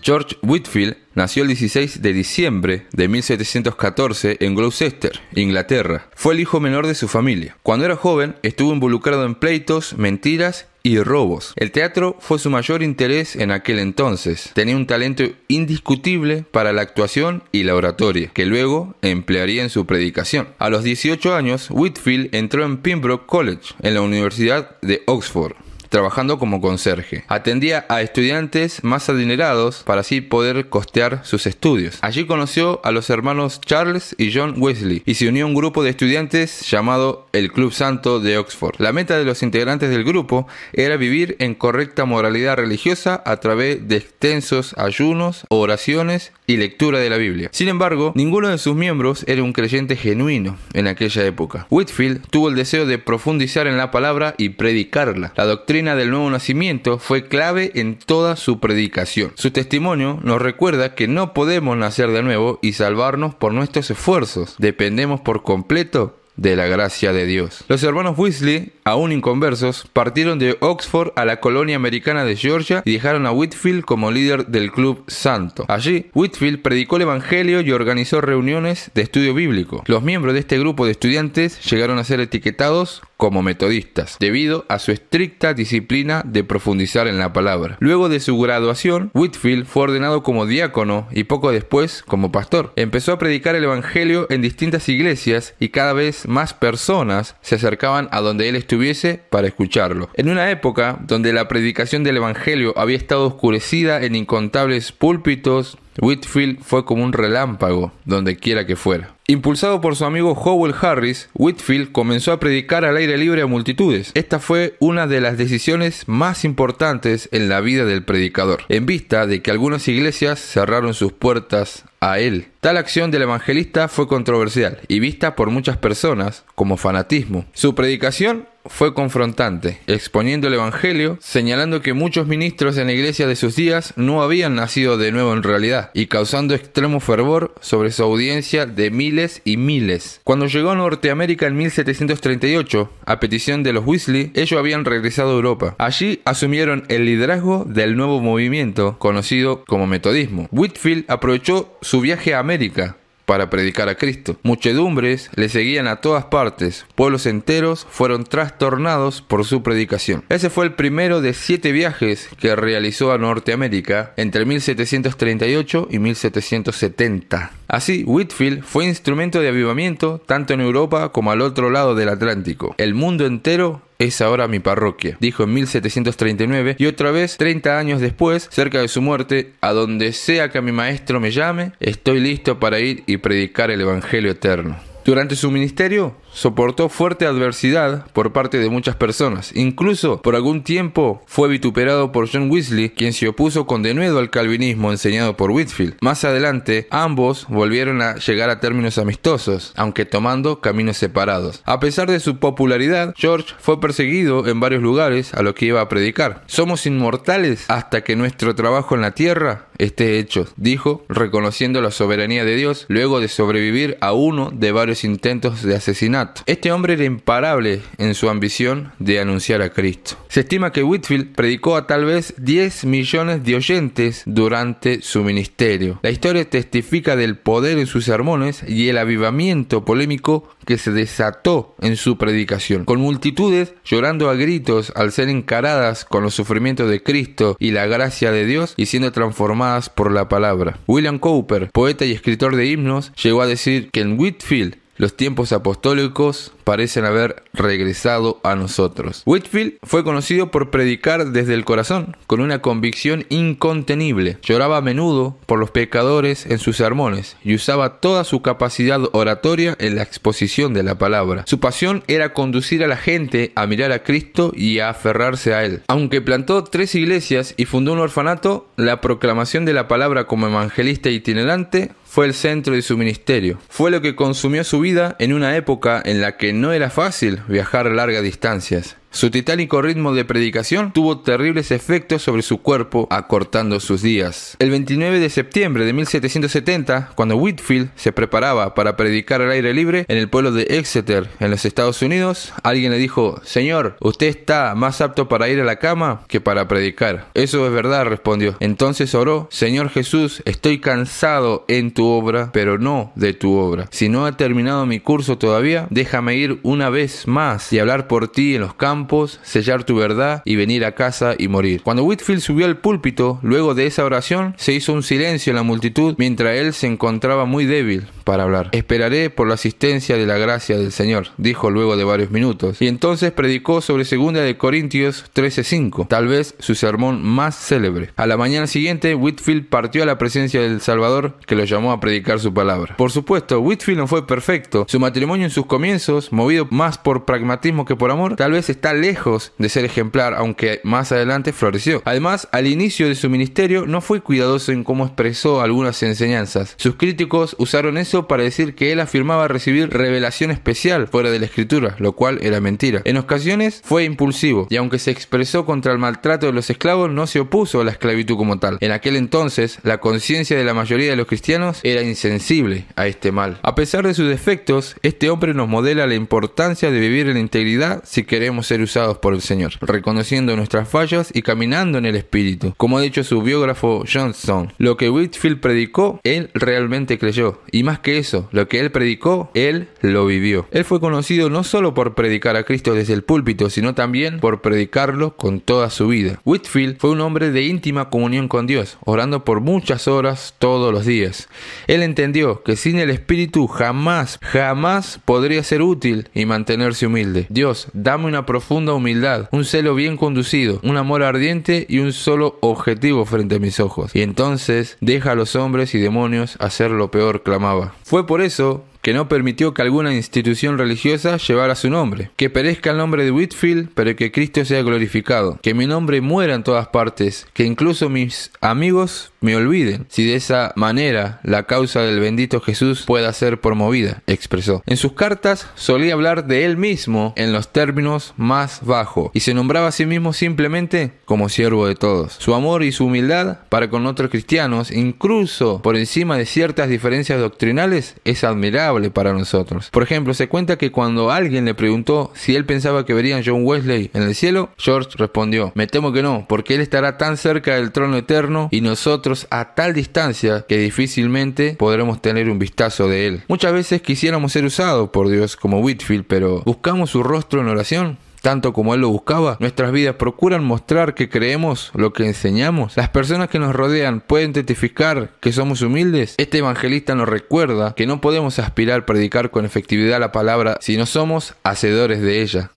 George Whitefield nació el 16 de diciembre de 1714 en Gloucester, Inglaterra. Fue el hijo menor de su familia. Cuando era joven, estuvo involucrado en pleitos, mentiras y robos. El teatro fue su mayor interés en aquel entonces. Tenía un talento indiscutible para la actuación y la oratoria, que luego emplearía en su predicación. A los 18 años, Whitefield entró en Pembroke College, en la Universidad de Oxford, trabajando como conserje. Atendía a estudiantes más adinerados para así poder costear sus estudios. Allí conoció a los hermanos Charles y John Wesley y se unió a un grupo de estudiantes llamado el Club Santo de Oxford. La meta de los integrantes del grupo era vivir en correcta moralidad religiosa a través de extensos ayunos, oraciones y lectura de la Biblia. Sin embargo, ninguno de sus miembros era un creyente genuino en aquella época. Whitefield tuvo el deseo de profundizar en la palabra y predicarla. La doctrina del nuevo nacimiento fue clave en toda su predicación. Su testimonio nos recuerda que no podemos nacer de nuevo y salvarnos por nuestros esfuerzos. Dependemos por completo de la gracia de Dios. Los hermanos Wesley, aún inconversos, partieron de Oxford a la colonia americana de Georgia y dejaron a Whitefield como líder del Club Santo. Allí, Whitefield predicó el evangelio y organizó reuniones de estudio bíblico. Los miembros de este grupo de estudiantes llegaron a ser etiquetados como metodistas, debido a su estricta disciplina de profundizar en la palabra. Luego de su graduación, Whitefield fue ordenado como diácono y poco después como pastor. Empezó a predicar el evangelio en distintas iglesias y cada vez más personas se acercaban a donde él estuviese para escucharlo. En una época donde la predicación del evangelio había estado oscurecida en incontables púlpitos, Whitefield fue como un relámpago donde quiera que fuera. Impulsado por su amigo Howell Harris, Whitefield comenzó a predicar al aire libre a multitudes. Esta fue una de las decisiones más importantes en la vida del predicador, en vista de que algunas iglesias cerraron sus puertas a él. Tal acción del evangelista fue controversial y vista por muchas personas como fanatismo. Su predicación fue confrontante, exponiendo el evangelio, señalando que muchos ministros en la iglesia de sus días no habían nacido de nuevo en realidad, y causando extremo fervor sobre su audiencia de miles y miles. Cuando llegó a Norteamérica en 1738, a petición de los Wesley, ellos habían regresado a Europa. Allí asumieron el liderazgo del nuevo movimiento conocido como metodismo. Whitefield aprovechó su viaje a América para predicar a Cristo. Muchedumbres le seguían a todas partes. Pueblos enteros fueron trastornados por su predicación. Ese fue el primero de 7 viajes que realizó a Norteamérica entre 1738 y 1770. Así, Whitefield fue instrumento de avivamiento tanto en Europa como al otro lado del Atlántico. El mundo entero es ahora mi parroquia, dijo en 1739, y otra vez, 30 años después, cerca de su muerte: a donde sea que mi maestro me llame, estoy listo para ir y predicar el evangelio eterno. Durante su ministerio, soportó fuerte adversidad por parte de muchas personas. Incluso, por algún tiempo, fue vituperado por John Wesley, quien se opuso con denuedo al calvinismo enseñado por Whitefield. Más adelante, ambos volvieron a llegar a términos amistosos, aunque tomando caminos separados. A pesar de su popularidad, George fue perseguido en varios lugares a los que iba a predicar. Somos inmortales hasta que nuestro trabajo en la tierra esté hecho, dijo, reconociendo la soberanía de Dios luego de sobrevivir a uno de varios intentos de asesinato. Este hombre era imparable en su ambición de anunciar a Cristo. Se estima que Whitefield predicó a tal vez 10 millones de oyentes durante su ministerio. La historia testifica del poder en sus sermones y el avivamiento polémico que se desató en su predicación, con multitudes llorando a gritos al ser encaradas con los sufrimientos de Cristo y la gracia de Dios y siendo transformadas por la palabra. William Cowper, poeta y escritor de himnos, llegó a decir que en Whitefield los tiempos apostólicos parecen haber regresado a nosotros. Whitefield fue conocido por predicar desde el corazón, con una convicción incontenible. Lloraba a menudo por los pecadores en sus sermones y usaba toda su capacidad oratoria en la exposición de la palabra. Su pasión era conducir a la gente a mirar a Cristo y a aferrarse a Él. Aunque plantó 3 iglesias y fundó un orfanato, la proclamación de la palabra como evangelista itinerante fue el centro de su ministerio. Fue lo que consumió su vida en una época en la que no era fácil viajar a largas distancias. Su titánico ritmo de predicación tuvo terribles efectos sobre su cuerpo, acortando sus días. El 29 de septiembre de 1770, cuando Whitefield se preparaba para predicar al aire libre en el pueblo de Exeter, en los Estados Unidos, alguien le dijo: «Señor, usted está más apto para ir a la cama que para predicar». «Eso es verdad», respondió. Entonces oró: «Señor Jesús, estoy cansado en tu obra, pero no de tu obra. Si no he terminado mi curso todavía, déjame ir una vez más y hablar por ti en los campos, sellar tu verdad y venir a casa y morir». Cuando Whitefield subió al púlpito, luego de esa oración, se hizo un silencio en la multitud mientras él se encontraba muy débil para hablar. «Esperaré por la asistencia de la gracia del Señor», dijo luego de varios minutos. Y entonces predicó sobre 2 de Corintios 13:5, tal vez su sermón más célebre. A la mañana siguiente, Whitefield partió a la presencia del Salvador, que lo llamó a predicar su palabra. Por supuesto, Whitefield no fue perfecto. Su matrimonio en sus comienzos, movido más por pragmatismo que por amor, tal vez está lejos de ser ejemplar, aunque más adelante floreció. Además, al inicio de su ministerio no fue cuidadoso en cómo expresó algunas enseñanzas. Sus críticos usaron eso para decir que él afirmaba recibir revelación especial fuera de la escritura, lo cual era mentira. En ocasiones fue impulsivo, y aunque se expresó contra el maltrato de los esclavos, no se opuso a la esclavitud como tal. En aquel entonces, la conciencia de la mayoría de los cristianos era insensible a este mal. A pesar de sus defectos, este hombre nos modela la importancia de vivir en integridad si queremos ser usados por el Señor, reconociendo nuestras fallas y caminando en el Espíritu. Como ha dicho su biógrafo Johnson, lo que Whitefield predicó, él realmente creyó, y más que eso, lo que él predicó, él lo vivió. Él fue conocido no solo por predicar a Cristo desde el púlpito, sino también por predicarlo con toda su vida. Whitefield fue un hombre de íntima comunión con Dios, orando por muchas horas todos los días. Él entendió que sin el Espíritu jamás podría ser útil y mantenerse humilde. Dios, dame una profunda humildad, un celo bien conducido, un amor ardiente y un solo objetivo frente a mis ojos. Y entonces deja a los hombres y demonios hacer lo peor, clamaba. Fue por eso que no permitió que alguna institución religiosa llevara su nombre. Que perezca el nombre de Whitefield, pero que Cristo sea glorificado. Que mi nombre muera en todas partes, que incluso mis amigos me olviden, si de esa manera la causa del bendito Jesús pueda ser promovida, expresó. En sus cartas solía hablar de él mismo en los términos más bajos, y se nombraba a sí mismo simplemente como siervo de todos. Su amor y su humildad para con otros cristianos, incluso por encima de ciertas diferencias doctrinales, es admirable para nosotros. Por ejemplo, se cuenta que cuando alguien le preguntó si él pensaba que verían a John Wesley en el cielo, George respondió: «Me temo que no, porque él estará tan cerca del trono eterno y nosotros a tal distancia que difícilmente podremos tener un vistazo de él». Muchas veces quisiéramos ser usados por Dios como Whitefield, pero ¿buscamos su rostro en oración tanto como él lo buscaba? ¿Nuestras vidas procuran mostrar que creemos lo que enseñamos? ¿Las personas que nos rodean pueden testificar que somos humildes? Este evangelista nos recuerda que no podemos aspirar a predicar con efectividad la palabra si no somos hacedores de ella.